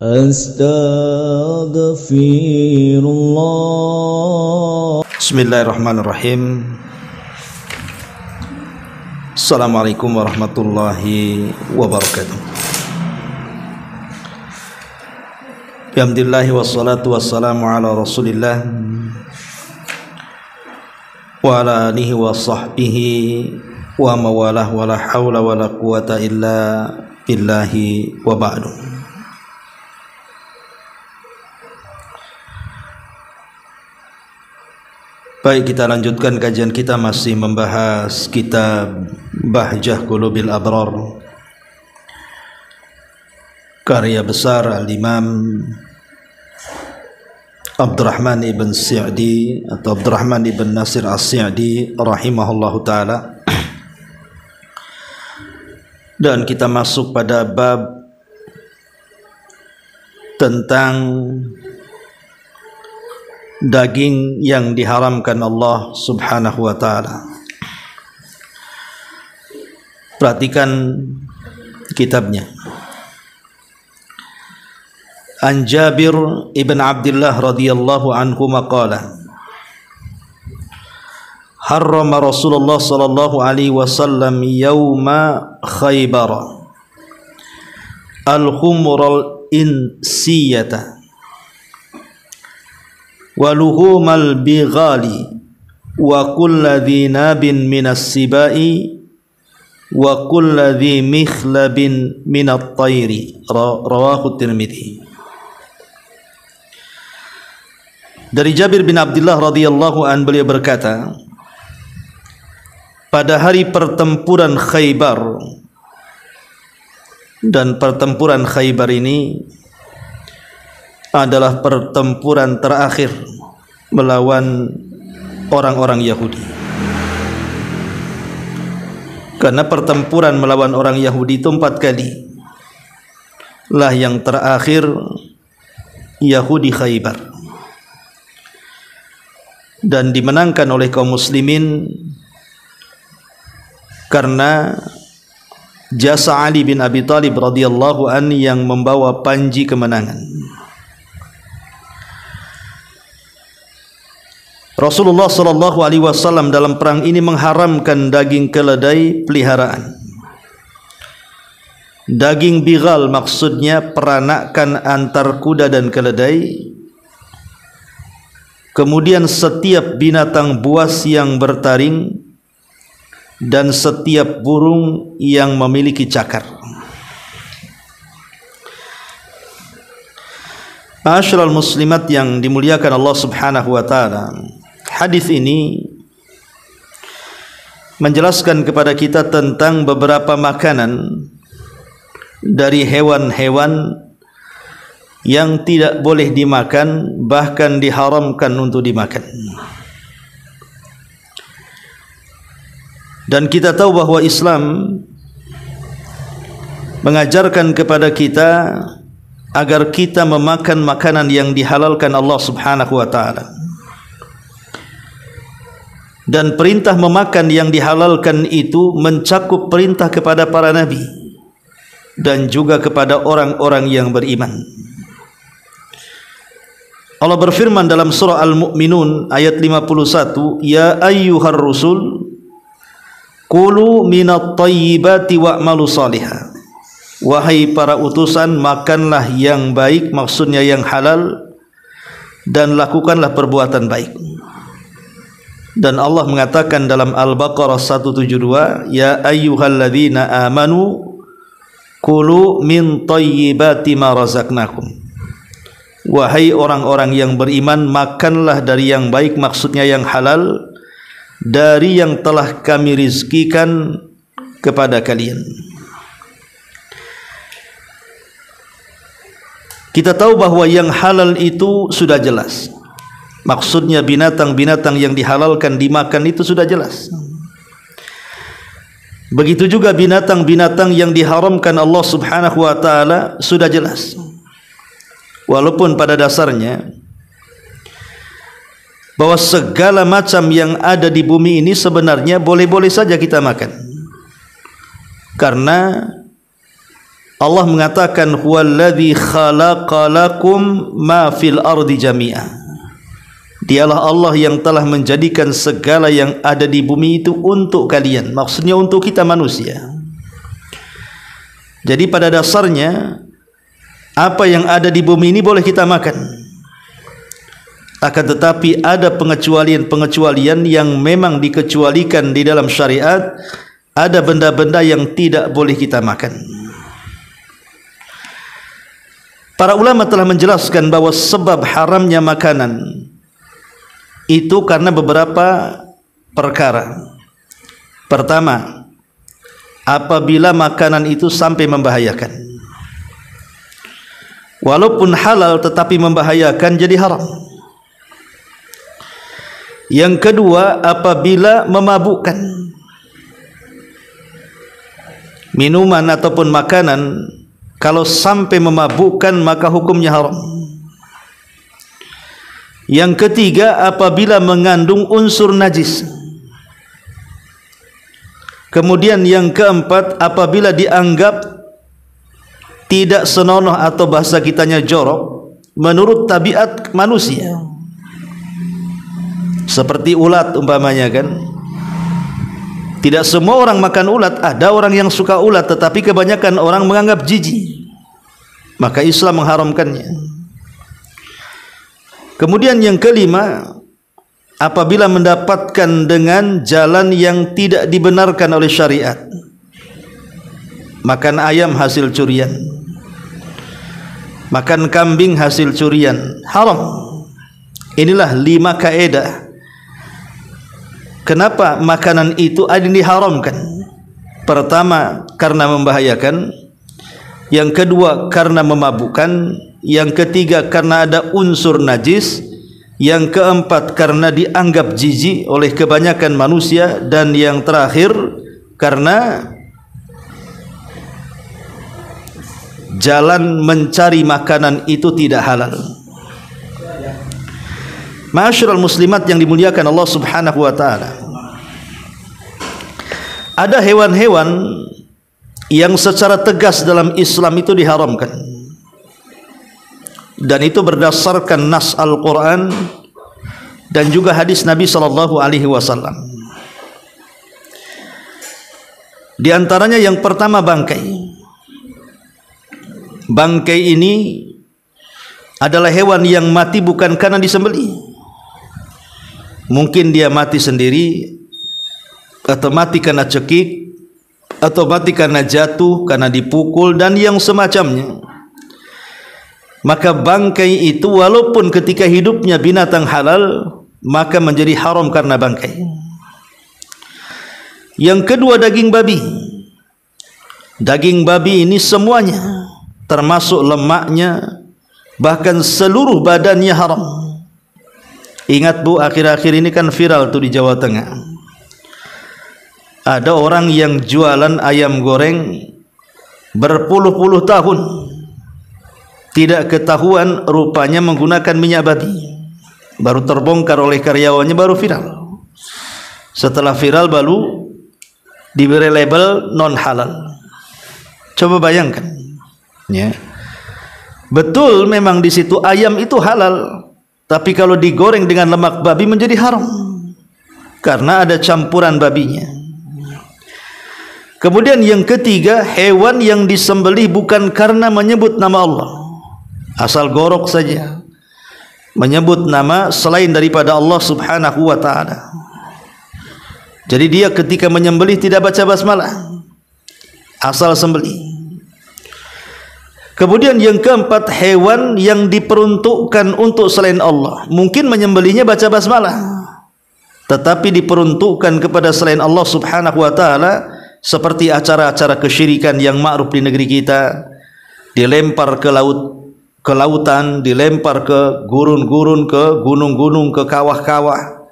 Astaghfirullah. Bismillahirrahmanirrahim. Assalamualaikum warahmatullahi wabarakatuh. Alhamdulillah wassalatu wassalamu ala Rasulillah wa ala alihi wa sahbihi wa mawalah wa la hawla wa la quwata illa billahi wa ba'du. Baik, kita lanjutkan kajian kita, masih membahas kitab Bahjah Qulubil Abrar, karya besar Al-Imam Abdurrahman ibn Sa'di atau Abdurrahman ibn Nasir As-Sa'di rahimahullahu ta'ala. Dan kita masuk pada bab tentang daging yang diharamkan Allah subhanahu wa ta'ala. Perhatikan kitabnya. An Jabir ibn Abdullah radhiyallahu anhu maqala harrama Rasulullah sallallahu alaihi wasallam yawma Khaybar al-khumral insiyata wa luhumal bighali wa kulladhi nabin minas sibai wa kulladhi mikhlabin minat tayri. Rawahu Tirmidzi. Dari Jabir bin Abdullah radhiyallahu an, beliau berkata, pada hari pertempuran Khaybar, dan pertempuran Khaybar ini adalah pertempuran terakhir melawan orang-orang Yahudi. Karena pertempuran melawan orang Yahudi itu 4 kali. Lah yang terakhir Yahudi Khaybar, dan dimenangkan oleh kaum muslimin karena jasa Ali bin Abi Thalib radhiyallahu an yang membawa panji kemenangan. Rasulullah sallallahu alaihi wasallam dalam perang ini mengharamkan daging keledai peliharaan. Daging bighal maksudnya peranakan antar kuda dan keledai. Kemudian setiap binatang buas yang bertaring dan setiap burung yang memiliki cakar. Ma'asyiral muslimat yang dimuliakan Allah subhanahu wa ta'ala, hadis ini menjelaskan kepada kita tentang beberapa makanan dari hewan-hewan yang tidak boleh dimakan, bahkan diharamkan untuk dimakan. Dan kita tahu bahwa Islam mengajarkan kepada kita agar kita memakan makanan yang dihalalkan Allah subhanahu wa ta'ala. Dan perintah memakan yang dihalalkan itu mencakup perintah kepada para nabi dan juga kepada orang-orang yang beriman. Allah berfirman dalam surah Al-Mu'minun ayat 51, ya ayyuhar rusul kulu minat tayyibati wa'malu salihah. Wahai para utusan, makanlah yang baik, maksudnya yang halal, dan lakukanlah perbuatan baik. Dan Allah mengatakan dalam Al-Baqarah 172, ya ayyuhalladzina amanu kulu min tayyibati ma razaqnakum. Wahai orang-orang yang beriman, makanlah dari yang baik, maksudnya yang halal, dari yang telah kami rizkikan kepada kalian. Kita tahu bahwa yang halal itu sudah jelas. Maksudnya binatang-binatang yang dihalalkan dimakan itu sudah jelas. Begitu juga binatang-binatang yang diharamkan Allah subhanahu wa ta'ala sudah jelas. Walaupun pada dasarnya bahwa segala macam yang ada di bumi ini sebenarnya boleh-boleh saja kita makan. Karena Allah mengatakan huwallazi khalaqalakum ma fil ardi jami'a. Dialah Allah yang telah menjadikan segala yang ada di bumi itu untuk kalian. Maksudnya untuk kita manusia. Jadi pada dasarnya apa yang ada di bumi ini boleh kita makan. Akan tetapi ada pengecualian-pengecualian yang memang dikecualikan di dalam syariat. Ada benda-benda yang tidak boleh kita makan. Para ulama telah menjelaskan bahwa sebab haramnya makanan itu karena beberapa perkara. Pertama, apabila makanan itu sampai membahayakan. Walaupun halal tetapi membahayakan, jadi haram. Yang kedua, apabila memabukkan. Minuman ataupun makanan kalau sampai memabukkan maka hukumnya haram. Yang ketiga, apabila mengandung unsur najis. Kemudian yang keempat, apabila dianggap tidak senonoh atau bahasa kitanya jorok menurut tabiat manusia. Seperti ulat umpamanya kan. Tidak semua orang makan ulat, ada orang yang suka ulat tetapi kebanyakan orang menganggap jijik. Maka Islam mengharamkannya. Kemudian yang kelima, apabila mendapatkan dengan jalan yang tidak dibenarkan oleh syariat. Makan ayam hasil curian, makan kambing hasil curian, haram. Inilah 5 kaedah kenapa makanan itu ada yang diharamkan. Pertama, karena membahayakan. Yang kedua, karena memabukkan. Yang ketiga, karena ada unsur najis. Yang keempat, karena dianggap jijik oleh kebanyakan manusia. Dan yang terakhir, karena jalan mencari makanan itu tidak halal. Ma'asyiral muslimat yang dimuliakan Allah Subhanahu wa taala. Ada hewan-hewan yang secara tegas dalam Islam itu diharamkan. Dan itu berdasarkan nas Al-Qur'an dan juga hadis Nabi sallallahu alaihi wasallam. Di antaranya yang pertama bangkai. Bangkai ini adalah hewan yang mati bukan karena disembelih. Mungkin dia mati sendiri, atau mati karena cekik, atau mati karena jatuh, karena dipukul, dan yang semacamnya. Maka bangkai itu walaupun ketika hidupnya binatang halal, maka menjadi haram karena bangkai. Yang kedua, daging babi. Daging babi ini semuanya, termasuk lemaknya, bahkan seluruh badannya haram. Ingat bu, akhir-akhir ini kan viral tuh di Jawa Tengah. Ada orang yang jualan ayam goreng berpuluh-puluh tahun, tidak ketahuan rupanya menggunakan minyak babi. Baru terbongkar oleh karyawannya, baru viral. Setelah viral baru diberi label non halal. Coba bayangkan, ya. Betul memang di situ ayam itu halal, tapi kalau digoreng dengan lemak babi menjadi haram karena ada campuran babinya. Kemudian yang ketiga, hewan yang disembelih bukan karena menyebut nama Allah, asal gorok saja, menyebut nama selain daripada Allah Subhanahu wa taala. Jadi dia ketika menyembelih tidak baca basmalah, asal sembelih. Kemudian yang keempat, hewan yang diperuntukkan untuk selain Allah. Mungkin menyembelihnya baca basmalah, tetapi diperuntukkan kepada selain Allah Subhanahu wa taala, seperti acara-acara kesyirikan yang ma'ruf di negeri kita, dilempar ke laut, ke lautan, dilempar ke gurun-gurun, ke gunung-gunung, ke kawah-kawah.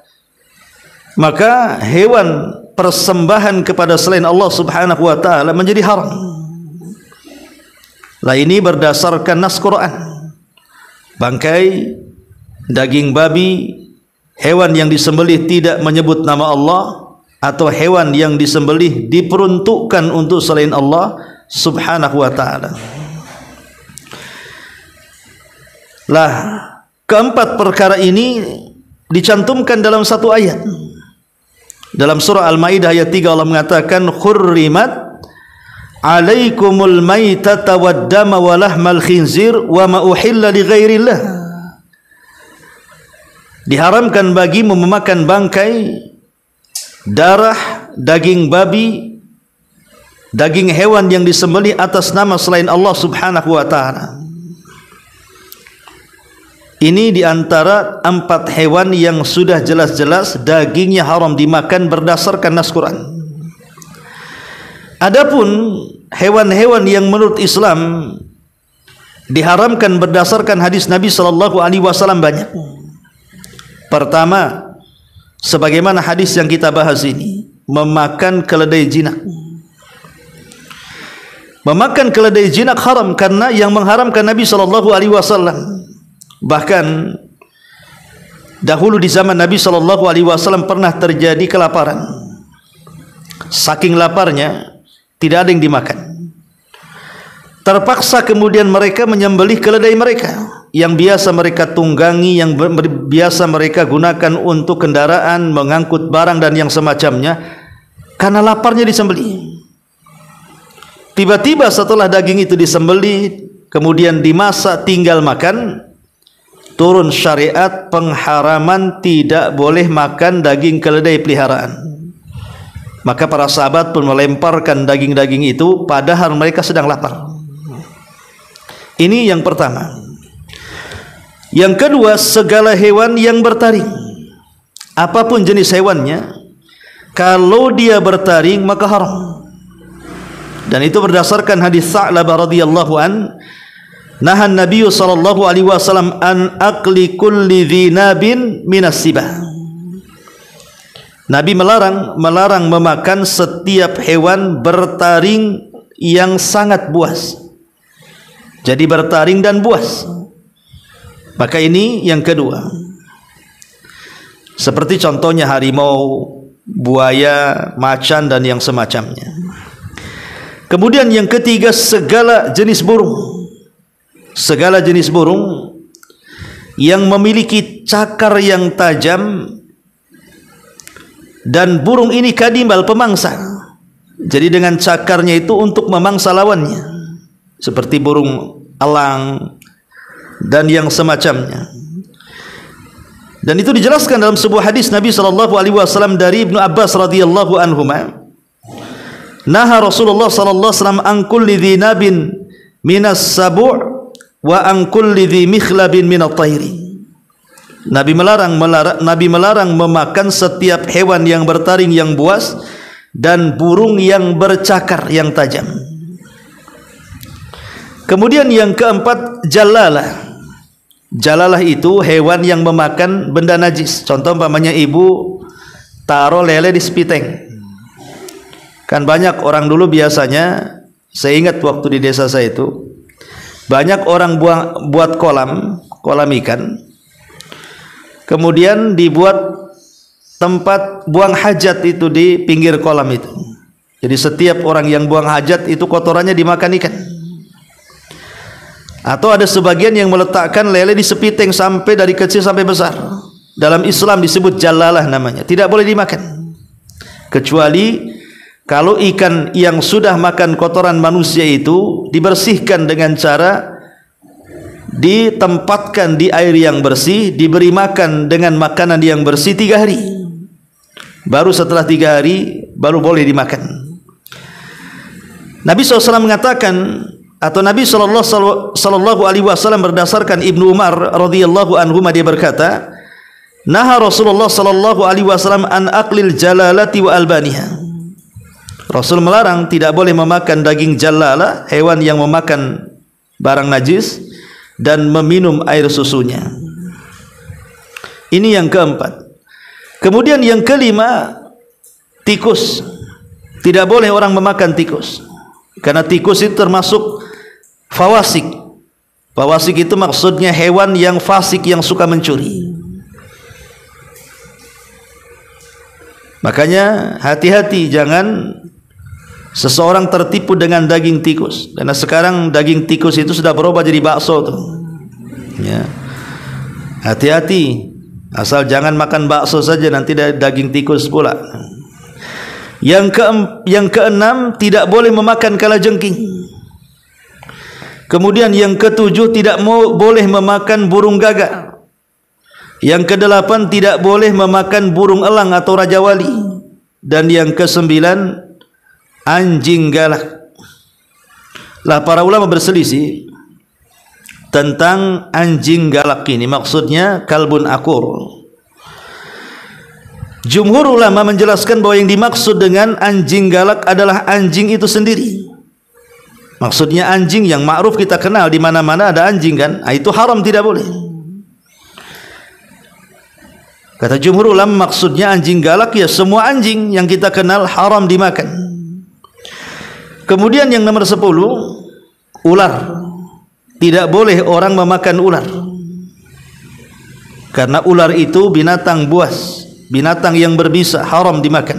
Maka hewan persembahan kepada selain Allah Subhanahu wa taala menjadi haram. Lah ini berdasarkan nas Quran. Bangkai, daging babi, hewan yang disembelih tidak menyebut nama Allah, atau hewan yang disembelih diperuntukkan untuk selain Allah, Subhanahu wa ta'ala. Lah, keempat perkara ini dicantumkan dalam satu ayat. Dalam surah Al-Maidah ayat 3 Allah mengatakan hurrimat alaikumul maitata waddama wa lahmal khinzir wa ma uhilla li ghairillah. Diharamkan bagimu memakan bangkai, darah, daging babi, daging hewan yang disembelih atas nama selain Allah Subhanahu wa ta'ala. Ini diantara 4 hewan yang sudah jelas-jelas dagingnya haram dimakan berdasarkan nas Quran. Adapun hewan-hewan yang menurut Islam diharamkan berdasarkan hadis Nabi sallallahu alaihi wasallam banyak. Pertama, sebagaimana hadis yang kita bahas ini, memakan keledai jinak. Memakan keledai jinak haram karena yang mengharamkan Nabi sallallahu alaihi wasallam. Bahkan dahulu di zaman Nabi sallallahu alaihi wasallam pernah terjadi kelaparan. Saking laparnya tidak ada yang dimakan. Terpaksa kemudian mereka menyembelih keledai mereka yang biasa mereka tunggangi, yang biasa mereka gunakan untuk kendaraan, mengangkut barang dan yang semacamnya. Karena laparnya disembelih. Tiba-tiba setelah daging itu disembelih, kemudian dimasak tinggal makan, turun syariat pengharaman tidak boleh makan daging keledai peliharaan. Maka para sahabat pun melemparkan daging-daging itu padahal mereka sedang lapar. Ini yang pertama. Yang kedua, segala hewan yang bertaring, apapun jenis hewannya, kalau dia bertaring maka haram. Dan itu berdasarkan hadis Sa'labah radhiyallahu an, nahan Nabi sallallahu alaihi wasallam an akli kulli dhinabin minas sibah. Nabi melarang memakan setiap hewan bertaring yang sangat buas. Jadi bertaring dan buas. Maka ini yang kedua. Seperti contohnya harimau, buaya, macan dan yang semacamnya. Kemudian yang ketiga, segala jenis burung. Segala jenis burung yang memiliki cakar yang tajam dan burung ini kadimal, pemangsa. Jadi dengan cakarnya itu untuk memangsa lawannya, seperti burung elang dan yang semacamnya. Dan itu dijelaskan dalam sebuah hadis Nabi sallallahu alaihi wasallam dari Ibnu Abbas radhiyallahu anhuma, naha Rasulullah sallallahu alaihi wasallam an kulli dhinabin minas sabu' wa an kulli dhi mikhlabin minat tayri. Nabi melarang memakan setiap hewan yang bertaring yang buas dan burung yang bercakar yang tajam. Kemudian yang keempat, jalalah. Jalalah itu hewan yang memakan benda najis. Contoh umpamanya ibu taruh lele di sepiteng. Kan banyak orang dulu biasanya, saya ingat waktu di desa saya itu, banyak orang buat kolam ikan. Kemudian dibuat tempat buang hajat itu di pinggir kolam itu. Jadi setiap orang yang buang hajat itu kotorannya dimakan ikan. Atau ada sebagian yang meletakkan lele di sepiteng sampai dari kecil sampai besar. Dalam Islam disebut jalalah namanya. Tidak boleh dimakan. Kecuali kalau ikan yang sudah makan kotoran manusia itu dibersihkan dengan cara ditempatkan di air yang bersih, diberi makan dengan makanan yang bersih 3 hari. Baru setelah 3 hari baru boleh dimakan. Nabi SAW mengatakan, atau Nabi sallallahu alaihi wasallam berdasarkan Ibnu Umar radhiyallahu anhu, dia berkata, naha Rasulullah sallallahu alaihi wasallam an aqlil jalalati wa albaniha. Rasul melarang tidak boleh memakan daging jalalah, hewan yang memakan barang najis, dan meminum air susunya. Ini yang keempat. Kemudian yang kelima, tikus. Tidak boleh orang memakan tikus, karena tikus itu termasuk fawasik. Fawasik itu maksudnya hewan yang fasik, yang suka mencuri. Makanya hati-hati, jangan seseorang tertipu dengan daging tikus. Karena sekarang daging tikus itu sudah berubah jadi bakso tuh. Ya. Hati-hati, asal jangan makan bakso saja, nanti daging tikus pula. Yang keenam, tidak boleh memakan kalajengking. Kemudian yang ketujuh, tidak boleh memakan burung gagak. Yang kedelapan, tidak boleh memakan burung elang atau raja wali. Dan yang kesembilan, anjing galak. Lah para ulama berselisih tentang anjing galak ini, maksudnya kalbun akur. Jumhur ulama menjelaskan bahwa yang dimaksud dengan anjing galak adalah anjing itu sendiri. Maksudnya anjing yang ma'ruf kita kenal, di mana-mana ada anjing kan, itu haram, tidak boleh. Kata jumhur ulama, maksudnya anjing galak ya semua anjing yang kita kenal haram dimakan. Kemudian yang nomor 10, ular. Tidak boleh orang memakan ular, karena ular itu binatang buas, binatang yang berbisa, haram dimakan.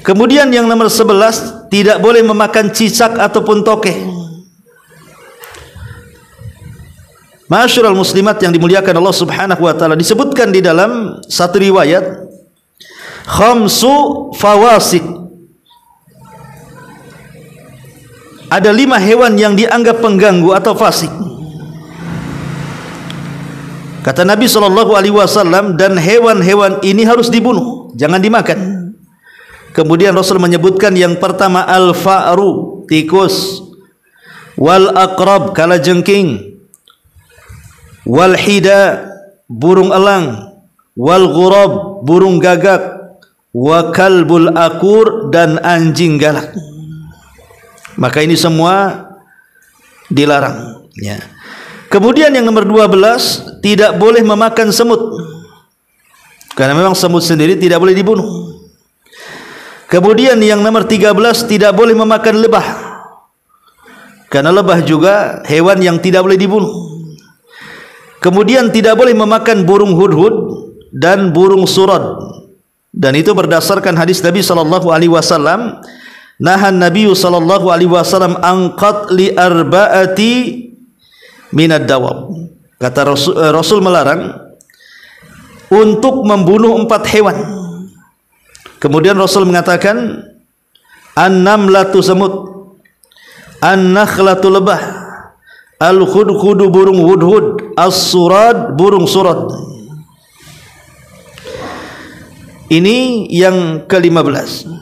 Kemudian yang nomor 11, tidak boleh memakan cicak ataupun tokek. Ma'asyiral muslimat yang dimuliakan Allah Subhanahu wa taala, disebutkan di dalam satu riwayat, khamsu fawasik. Ada 5 hewan yang dianggap pengganggu atau fasik. Kata Nabi SAW, dan hewan-hewan ini harus dibunuh, jangan dimakan. Kemudian Rasul menyebutkan yang pertama al-fa'ru, tikus, wal aqrab, kalajengking, wal hida, burung elang, wal ghurab, burung gagak, wa kalbul akur, dan anjing galak. Maka ini semua dilarang, ya. Kemudian yang nomor 12, tidak boleh memakan semut, karena memang semut sendiri tidak boleh dibunuh. Kemudian yang nomor 13, tidak boleh memakan lebah, karena lebah juga hewan yang tidak boleh dibunuh. Kemudian tidak boleh memakan burung hudhud dan burung surad, dan itu berdasarkan hadis Nabi SAW. Nahan Nabi SAW an qatli arba'ati minad dawab. Kata Rasul melarang untuk membunuh 4 hewan. Kemudian Rasul mengatakan an-namlatu semut, an-nakhlatu lebah, al-khudkhudu burung hudhud, as-surad burung surad. Ini yang ke-15.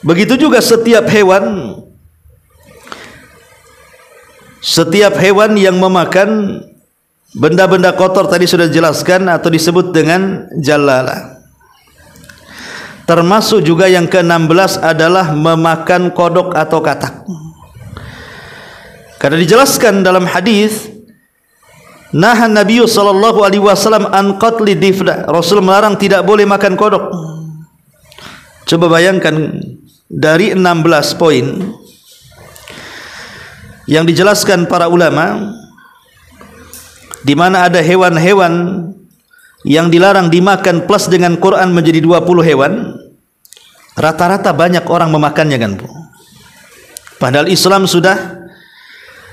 Begitu juga setiap hewan yang memakan benda-benda kotor, tadi sudah dijelaskan atau disebut dengan jalala. Termasuk juga yang ke-16 adalah memakan kodok atau katak. Karena dijelaskan dalam hadis, nahan Nabi SAW an qatli difda. Rasul melarang tidak boleh makan kodok. Coba bayangkan, dari 16 poin yang dijelaskan para ulama, di mana ada hewan-hewan yang dilarang dimakan plus dengan Quran menjadi 20 hewan, rata-rata banyak orang memakannya kan Bu. Padahal Islam sudah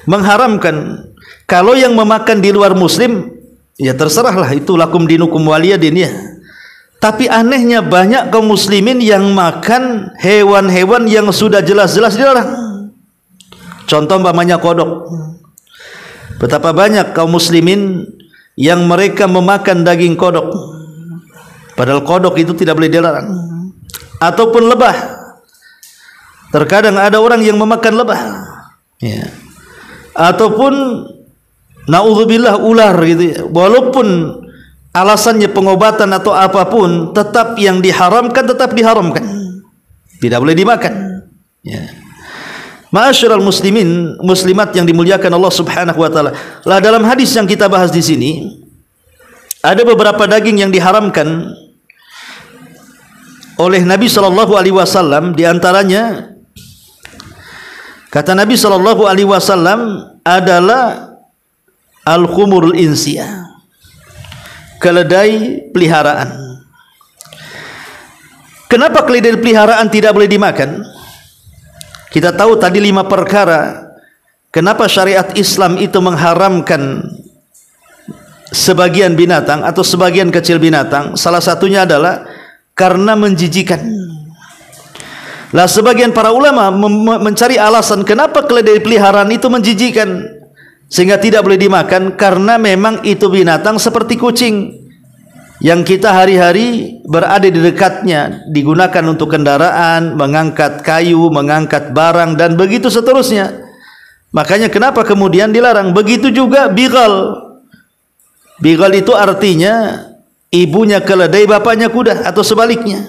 mengharamkan. Kalau yang memakan di luar muslim, ya terserahlah, itu lakum dinukum waliyadin ya. Tapi anehnya banyak kaum muslimin yang makan hewan-hewan yang sudah jelas-jelas dilarang. Contoh umpamanya kodok. Betapa banyak kaum muslimin yang mereka memakan daging kodok, padahal kodok itu tidak boleh dilarang. Ataupun lebah. Terkadang ada orang yang memakan lebah, ya. Ataupun naudzubillah ular gitu ya. Walaupun alasannya pengobatan atau apapun, tetap yang diharamkan tetap diharamkan, tidak boleh dimakan, ya. Ma'asyiral muslimin muslimat yang dimuliakan Allah Subhanahu wa taala. Lah dalam hadis yang kita bahas di sini ada beberapa daging yang diharamkan oleh Nabi sallallahu alaihi wasallam, di antaranya kata Nabi sallallahu alaihi wasallam adalah al-khumurul insiyah, keledai peliharaan. Kenapa keledai peliharaan tidak boleh dimakan? Kita tahu tadi 5 perkara. Kenapa syariat Islam itu mengharamkan sebagian binatang atau sebagian kecil binatang? Salah satunya adalah karena menjijikan. Lah sebagian para ulama mencari alasan kenapa keledai peliharaan itu menjijikan sehingga tidak boleh dimakan, karena memang itu binatang seperti kucing yang kita hari-hari berada di dekatnya, digunakan untuk kendaraan, mengangkat kayu, mengangkat barang, dan begitu seterusnya. Makanya kenapa kemudian dilarang. Begitu juga bighal. Bighal itu artinya ibunya keledai, bapaknya kuda, atau sebaliknya.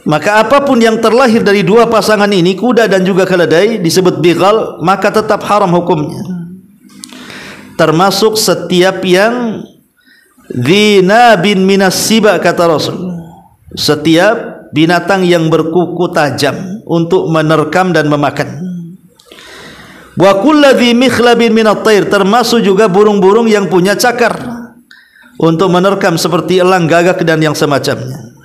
Maka apapun yang terlahir dari dua pasangan ini, kuda dan juga keledai, disebut bighal, maka tetap haram hukumnya. Termasuk setiap yang dzinabin minas siba, kata Rasul. Setiap binatang yang berkuku tajam untuk menerkam dan memakan. Wa kulladzi mikhlabin minat thair, termasuk juga burung-burung yang punya cakar untuk menerkam seperti elang, gagak dan yang semacamnya.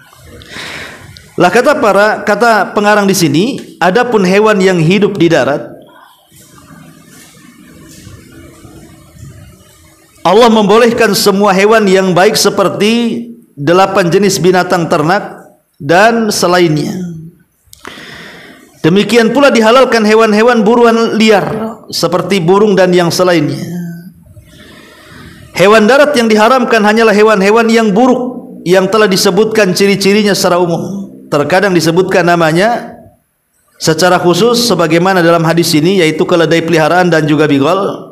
Lah kata pengarang di sini, adapun hewan yang hidup di darat, Allah membolehkan semua hewan yang baik seperti 8 jenis binatang ternak dan selainnya. Demikian pula dihalalkan hewan-hewan buruan liar seperti burung dan yang selainnya. Hewan darat yang diharamkan hanyalah hewan-hewan yang buruk yang telah disebutkan ciri-cirinya secara umum. Terkadang disebutkan namanya secara khusus sebagaimana dalam hadis ini, yaitu keledai peliharaan dan juga bighal.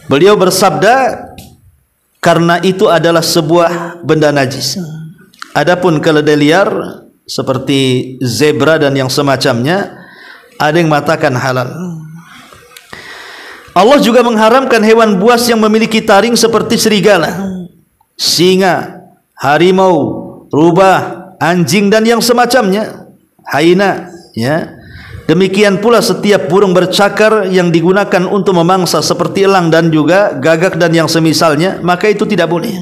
Beliau bersabda, karena itu adalah sebuah benda najis. Adapun keledai liar seperti zebra dan yang semacamnya, ada yang mengatakan halal. Allah juga mengharamkan hewan buas yang memiliki taring seperti serigala, singa, harimau, rubah, anjing dan yang semacamnya, hyena, ya. Demikian pula setiap burung bercakar yang digunakan untuk memangsa seperti elang dan juga gagak dan yang semisalnya, maka itu tidak boleh.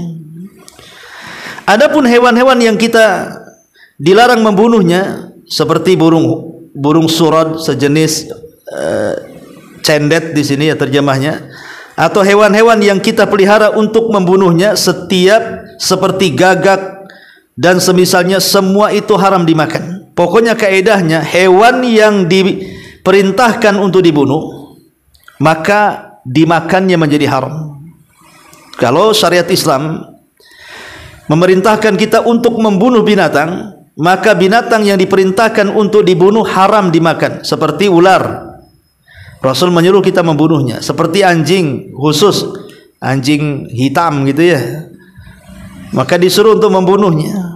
Adapun hewan-hewan yang kita dilarang membunuhnya seperti burung surad sejenis cendet di sini ya terjemahnya, atau hewan-hewan yang kita pelihara untuk membunuhnya, setiap seperti gagak dan semisalnya, semua itu haram dimakan. Pokoknya kaedahnya, hewan yang diperintahkan untuk dibunuh, maka dimakannya menjadi haram. Kalau syariat Islam memerintahkan kita untuk membunuh binatang, maka binatang yang diperintahkan untuk dibunuh haram dimakan. Seperti ular, Rasul menyuruh kita membunuhnya. Seperti anjing, khusus anjing hitam gitu ya, maka disuruh untuk membunuhnya.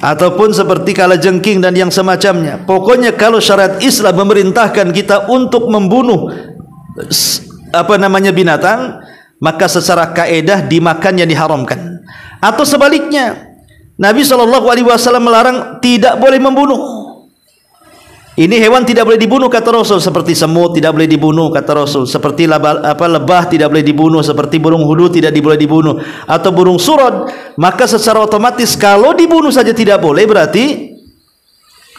Ataupun seperti kalajengking dan yang semacamnya. Pokoknya kalau syariat Islam memerintahkan kita untuk membunuh binatang, maka secara kaedah dimakan yang diharamkan. Atau sebaliknya, Nabi SAW melarang tidak boleh membunuh. Ini hewan tidak boleh dibunuh kata Rasul, seperti semut tidak boleh dibunuh kata Rasul, seperti lebah tidak boleh dibunuh, seperti burung hudud tidak boleh dibunuh, atau burung surad. Maka secara otomatis kalau dibunuh saja tidak boleh, berarti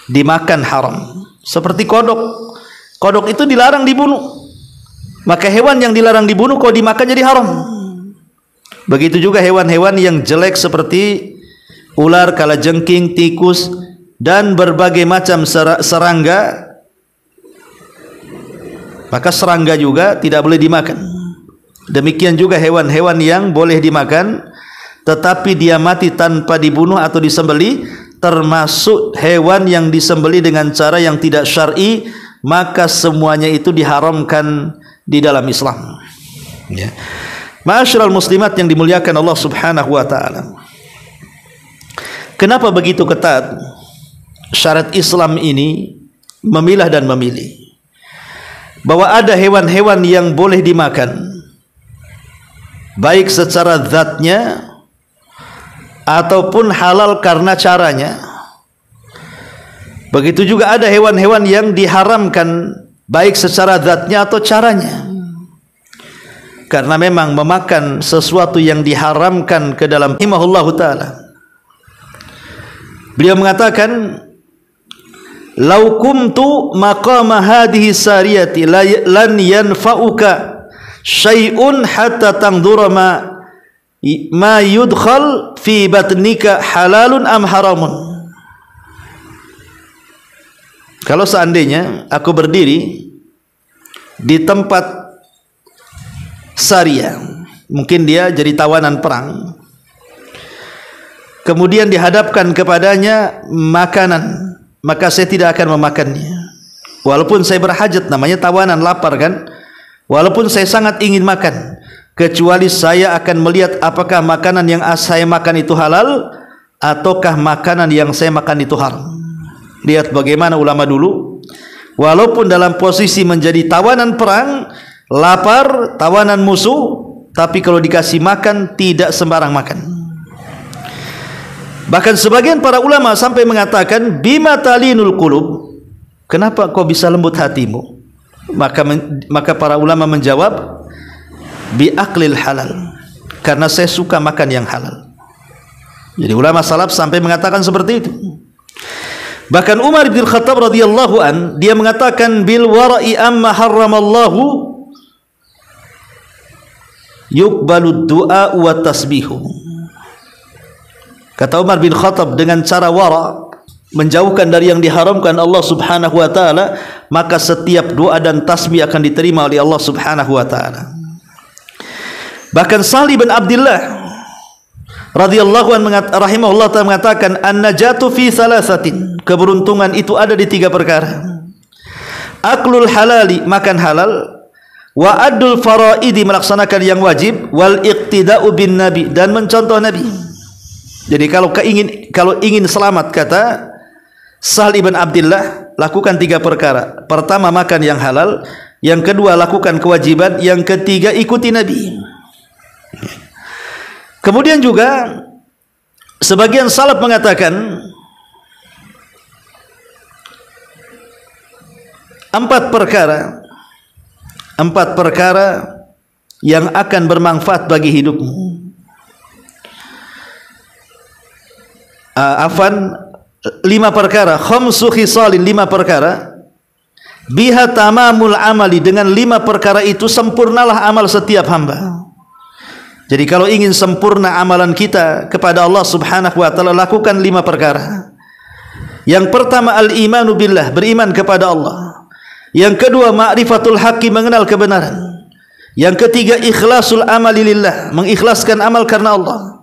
dimakan haram. Seperti kodok itu dilarang dibunuh, maka hewan yang dilarang dibunuh kalau dimakan jadi haram. Begitu juga hewan-hewan yang jelek seperti ular, kalajengking, tikus dan berbagai macam serangga, maka serangga juga tidak boleh dimakan. Demikian juga hewan-hewan yang boleh dimakan tetapi dia mati tanpa dibunuh atau disembelih, termasuk hewan yang disembelih dengan cara yang tidak syar'i, maka semuanya itu diharamkan di dalam Islam, ya. Ma'asyiral muslimat yang dimuliakan Allah Subhanahu wa taala. Kenapa begitu ketat syariat Islam ini memilah dan memilih bahwa ada hewan-hewan yang boleh dimakan baik secara zatnya ataupun halal karena caranya. Begitu juga ada hewan-hewan yang diharamkan baik secara zatnya atau caranya, karena memang memakan sesuatu yang diharamkan ke dalam rahimahullahu ta'ala. Beliau mengatakan, "Lau kumtu maqama hadhihi sariyati lan yanfa'uka syai'un hatta tangdura ma yudkhal fi batnika halalun am haramun." Kalau seandainya aku berdiri di tempat Sariyah, mungkin dia jadi tawanan perang, kemudian dihadapkan kepadanya makanan, maka saya tidak akan memakannya walaupun saya berhajat, namanya tawanan, lapar kan, walaupun saya sangat ingin makan, kecuali saya akan melihat apakah makanan yang saya makan itu halal ataukah makanan yang saya makan itu haram. Lihat bagaimana ulama dulu, walaupun dalam posisi menjadi tawanan perang, lapar, tawanan musuh, tapi kalau dikasih makan tidak sembarang makan. Bahkan sebagian para ulama sampai mengatakan, bima talinul qulub, kenapa kau bisa lembut hatimu? Maka para ulama menjawab, bi aklil halal, karena saya suka makan yang halal. Jadi ulama salaf sampai mengatakan seperti itu. Bahkan Umar bin Khattab radhiyallahu an, dia mengatakan, bil wara'i amma harramallahu yuqbalud du'a wa tasbihu. Kata Umar bin Khattab, dengan cara wara', menjauhkan dari yang diharamkan Allah subhanahu wa ta'ala, maka setiap doa dan tasbih akan diterima oleh Allah subhanahu wa ta'ala. Bahkan Salih bin Abdullah radhiyallahu anhu rahimahullah ta'ala mengatakan, an-najatu fi thalathatin, keberuntungan itu ada di 3 perkara. Aklul halali, makan halal, wa adul faraidi, melaksanakan yang wajib, wal iqtida'u bin nabi, dan mencontoh nabi. Jadi kalau ingin selamat, kata Sahal ibn Abdullah, lakukan 3 perkara. Pertama, makan yang halal, yang kedua lakukan kewajiban, yang ketiga ikuti nabi. Kemudian juga sebagian salaf mengatakan 4 perkara yang akan bermanfaat bagi hidupmu. 5 perkara, khamsu khisalin, 5 perkara, biha tamamul amali, dengan 5 perkara itu sempurnalah amal setiap hamba. Jadi kalau ingin sempurna amalan kita kepada Allah subhanahu wa ta'ala, lakukan 5 perkara. Yang pertama, al-imanu billah, beriman kepada Allah. Yang kedua, ma'rifatul haqqi, mengenal kebenaran. Yang ketiga, ikhlasul amali lillah, mengikhlaskan amal karena Allah.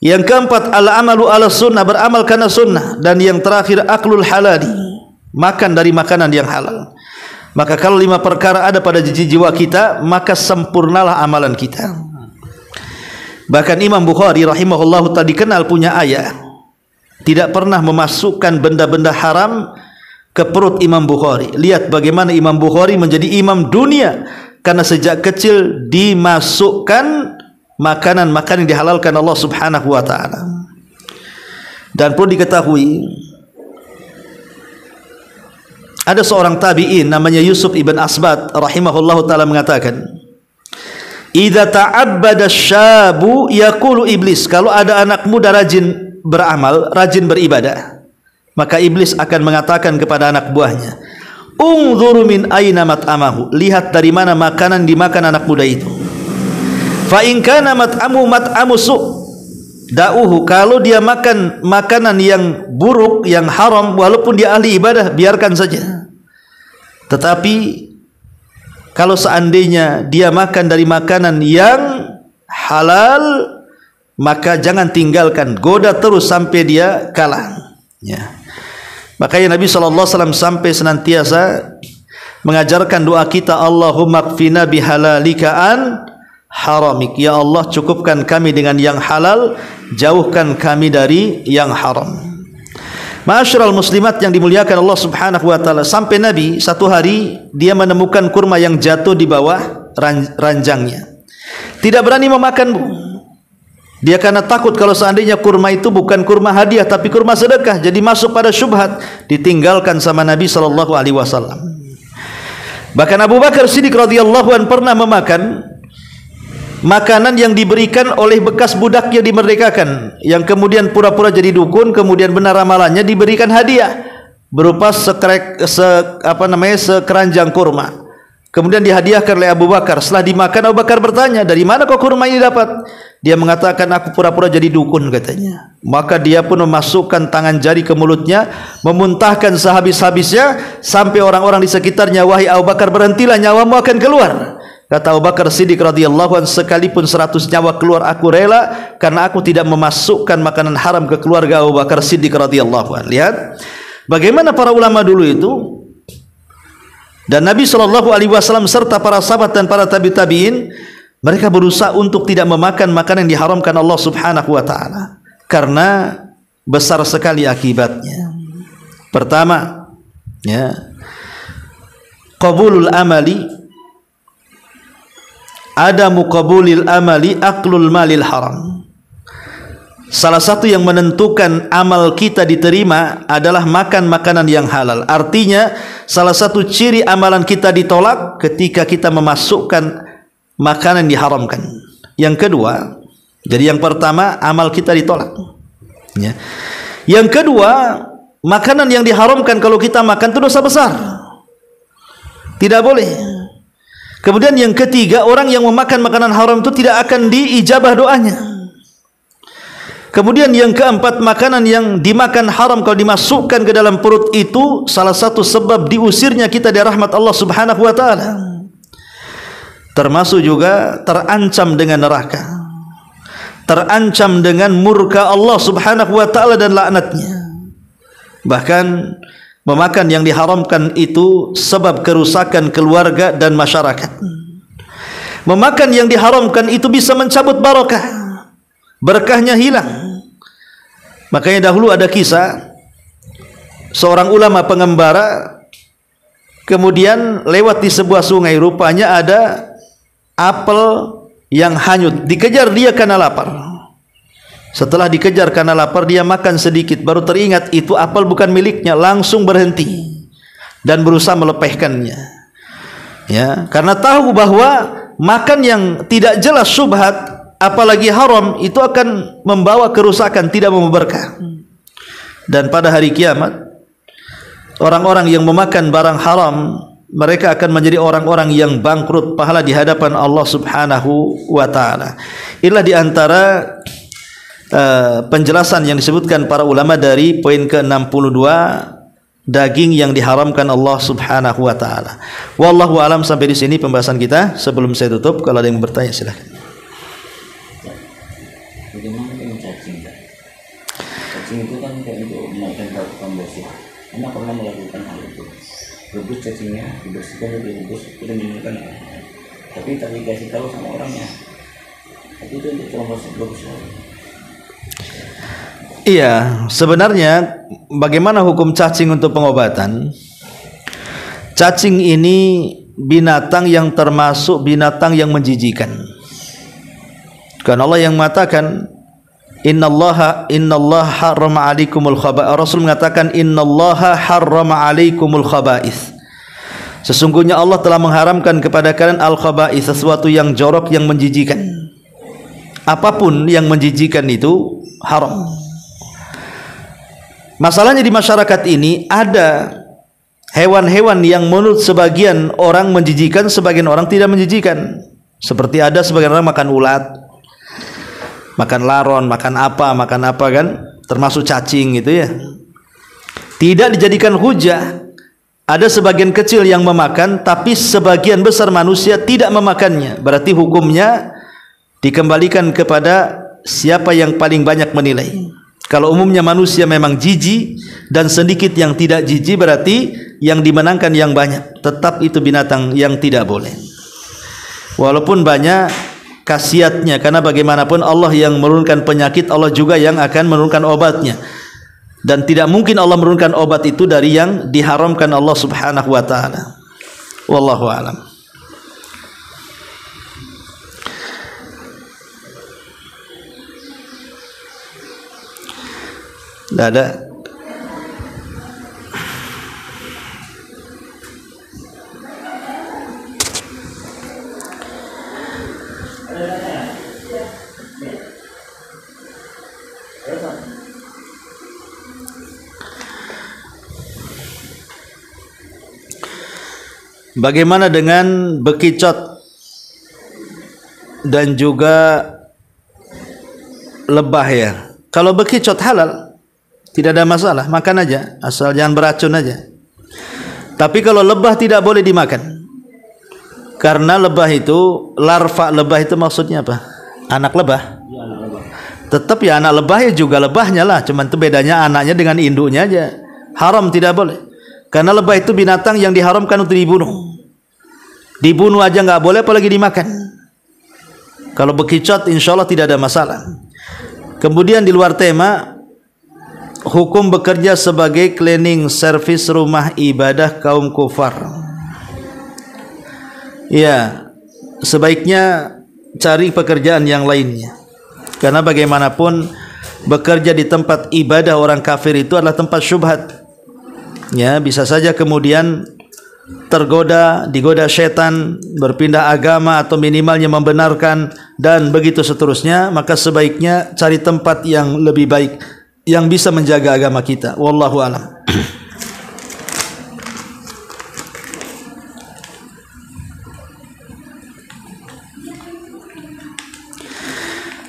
Yang keempat, al-amalu ala sunnah, beramal karena sunnah. Dan yang terakhir, aklul halali, makan dari makanan yang halal. Maka kalau 5 perkara ada pada jiwa kita, maka sempurnalah amalan kita. Bahkan Imam Bukhari rahimahullah tadi kenal punya ayah, tidak pernah memasukkan benda-benda haram ke perut Imam Bukhari. Lihat bagaimana Imam Bukhari menjadi imam dunia, karena sejak kecil dimasukkan makanan-makanan yang dihalalkan Allah subhanahu wa ta'ala. Dan perlu diketahui, ada seorang tabi'in namanya Yusuf ibn Asbat rahimahullah ta'ala mengatakan, idza ta'abbada syabu yaqulu iblis, kalau ada anak muda rajin beramal, rajin beribadah, maka iblis akan mengatakan kepada anak buahnya, unzuru min aina mat'amahu, lihat dari mana makanan dimakan anak muda itu. Fa in kana mat'amu su', da'uhu, kalau dia makan makanan yang buruk, yang haram, walaupun dia ahli ibadah, biarkan saja. Tetapi kalau seandainya dia makan dari makanan yang halal, maka jangan tinggalkan, goda terus sampai dia kalah. Ya. Makanya Nabi SAW sampai senantiasa mengajarkan doa kita, Allahumma qfina bihalalika an haramik, ya Allah cukupkan kami dengan yang halal, jauhkan kami dari yang haram. Ma'asyiral muslimat yang dimuliakan Allah subhanahu wa ta'ala, sampai Nabi satu hari dia menemukan kurma yang jatuh di bawah ranjangnya, tidak berani memakan, Bu. Dia karena takut kalau seandainya kurma itu bukan kurma hadiah tapi kurma sedekah, jadi masuk pada syubhat, ditinggalkan sama Nabi SAW. Bahkan Abu Bakar Siddiq radhiyallahu anhu pernah memakan makanan yang diberikan oleh bekas budak yang dimerdekakan, yang kemudian pura-pura jadi dukun, kemudian benar ramalannya, diberikan hadiah berupa sekeranjang kurma. Kemudian dihadiahkan oleh Abu Bakar. Setelah dimakan, Abu Bakar bertanya, dari mana kau kurma ini dapat? Dia mengatakan, aku pura-pura jadi dukun, katanya. Maka dia pun memasukkan tangan jari ke mulutnya, memuntahkan sehabis-habisnya, sampai orang-orang di sekitarnya, wahai Abu Bakar, berhentilah, nyawamu akan keluar. Kata Abu Bakar Siddiq radhiyallahu anhu, sekalipun 100 nyawa keluar aku rela, karena aku tidak memasukkan makanan haram ke keluarga Abu Bakar Siddiq radhiyallahu anhu. Lihat bagaimana para ulama dulu itu, dan Nabi SAW serta para sahabat dan para tabi'in, mereka berusaha untuk tidak memakan makanan yang diharamkan Allah Subhanahu wa taala, karena besar sekali akibatnya. Pertama, ya, qabulul amali, adamu qabulil amali aklul malil haram. Salah satu yang menentukan amal kita diterima adalah makan makanan yang halal. Artinya salah satu ciri amalan kita ditolak ketika kita memasukkan makanan yang diharamkan. Yang kedua, jadi yang pertama amal kita ditolak, ya. Yang kedua, makanan yang diharamkan kalau kita makan itu dosa besar, tidak boleh. Kemudian yang ketiga, orang yang memakan makanan haram itu tidak akan diijabah doanya. Kemudian yang keempat, makanan yang dimakan haram kalau dimasukkan ke dalam perut itu salah satu sebab diusirnya kita dari rahmat Allah Subhanahu wa taala. Termasuk juga terancam dengan neraka, terancam dengan murka Allah Subhanahu wa taala dan laknatnya. Bahkan memakan yang diharamkan itu sebab kerusakan keluarga dan masyarakat. Memakan yang diharamkan itu bisa mencabut barakah, berkahnya hilang. Makanya dahulu ada kisah seorang ulama pengembara kemudian lewat di sebuah sungai, rupanya ada apel yang hanyut, dikejar dia karena lapar. Setelah dikejar karena lapar, dia makan sedikit, baru teringat itu apel bukan miliknya, langsung berhenti dan berusaha melepehkannya, ya, karena tahu bahwa makan yang tidak jelas syubhat apalagi haram itu akan membawa kerusakan, tidak membawa berkah. Dan pada hari kiamat, orang-orang yang memakan barang haram, mereka akan menjadi orang-orang yang bangkrut pahala di hadapan Allah Subhanahu wa taala. Inilah di antara penjelasan yang disebutkan para ulama dari poin ke-62, daging yang diharamkan Allah Subhanahu wa taala. Wallahu alam. Sampai di sini pembahasan kita. Sebelum saya tutup, kalau ada yang bertanya silakan. Bagaimana dengan cacing? Cacing itu kan kayak untuk menaikkan pembersih. Anda pernah melakukan hal itu? Rebus cacingnya, dibersihkan, direbus, kemudian diminumkan. Tapi tak dikasih tahu sama orangnya. Tapi itu untuk promosi bagus. Iya, sebenarnya bagaimana hukum cacing untuk pengobatan? Cacing ini binatang yang termasuk binatang yang menjijikan. Karena Allah yang mengatakan innallaha harrama 'alaikumul khaba'ith. Rasul mengatakan innallaha harrama 'alaikumul khaba'ith. Sesungguhnya Allah telah mengharamkan kepada kalian al-khaba'ith, sesuatu yang jorok, yang menjijikan. Apapun yang menjijikan itu haram. Masalahnya di masyarakat ini ada hewan-hewan yang menurut sebagian orang menjijikan, sebagian orang tidak menjijikan. Seperti ada sebagian orang makan ulat, makan laron, makan apa kan, termasuk cacing gitu ya. Tidak dijadikan hujah. Ada sebagian kecil yang memakan, tapi sebagian besar manusia tidak memakannya. Berarti hukumnya dikembalikan kepada siapa yang paling banyak menilai. Kalau umumnya manusia memang jijik dan sedikit yang tidak jijik, berarti yang dimenangkan yang banyak. Tetap itu binatang yang tidak boleh. Walaupun banyak khasiatnya, karena bagaimanapun Allah yang menurunkan penyakit, Allah juga yang akan menurunkan obatnya. Dan tidak mungkin Allah menurunkan obat itu dari yang diharamkan Allah Subhanahu wa taala. Wallahu a'lam. Tidak ada. Bagaimana dengan bekicot dan juga lebah ya? Kalau bekicot halal, tidak ada masalah, makan aja, asal jangan beracun aja. Tapi kalau lebah tidak boleh dimakan, karena lebah itu, larva lebah itu maksudnya apa? Anak lebah. Tetap ya anak lebah ya juga lebahnya lah, cuman itu bedanya anaknya dengan induknya aja. Haram, tidak boleh. Karena lebah itu binatang yang diharamkan untuk dibunuh. Dibunuh aja nggak boleh, apalagi dimakan. Kalau bekicot insya Allah tidak ada masalah. Kemudian di luar tema, hukum bekerja sebagai cleaning service rumah ibadah kaum kufar. Ya, sebaiknya cari pekerjaan yang lainnya. Karena bagaimanapun bekerja di tempat ibadah orang kafir itu adalah tempat syubhat. Ya, bisa saja kemudian digoda syaitan, berpindah agama atau minimalnya membenarkan dan begitu seterusnya. Maka sebaiknya cari tempat yang lebih baik yang bisa menjaga agama kita. Wallahu a'lam.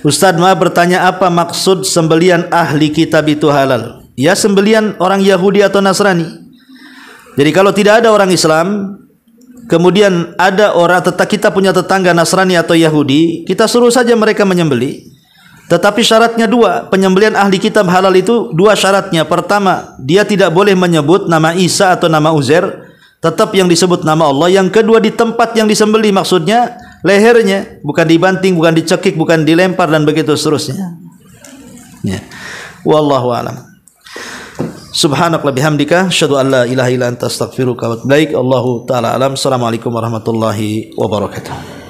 Ustadz, maaf bertanya, apa maksud sembelian ahli kitab itu halal? Ya, sembelian orang Yahudi atau Nasrani. Jadi kalau tidak ada orang Islam, kemudian ada orang, kita punya tetangga Nasrani atau Yahudi, kita suruh saja mereka menyembelih. Tetapi syaratnya dua, penyembelian ahli kitab halal itu dua syaratnya. Pertama, dia tidak boleh menyebut nama Isa atau nama Uzair, tetap yang disebut nama Allah. Yang kedua, di tempat yang disembelih, maksudnya lehernya, bukan dibanting, bukan dicekik, bukan dilempar dan begitu seterusnya. Ya. Wallahu a'lam. Subhanaka bihamdika asyhadu an la ilaha illa anta astaghfiruka wa atubu ilaik. Allahu taala alam. Assalamualaikum warahmatullahi wabarakatuh.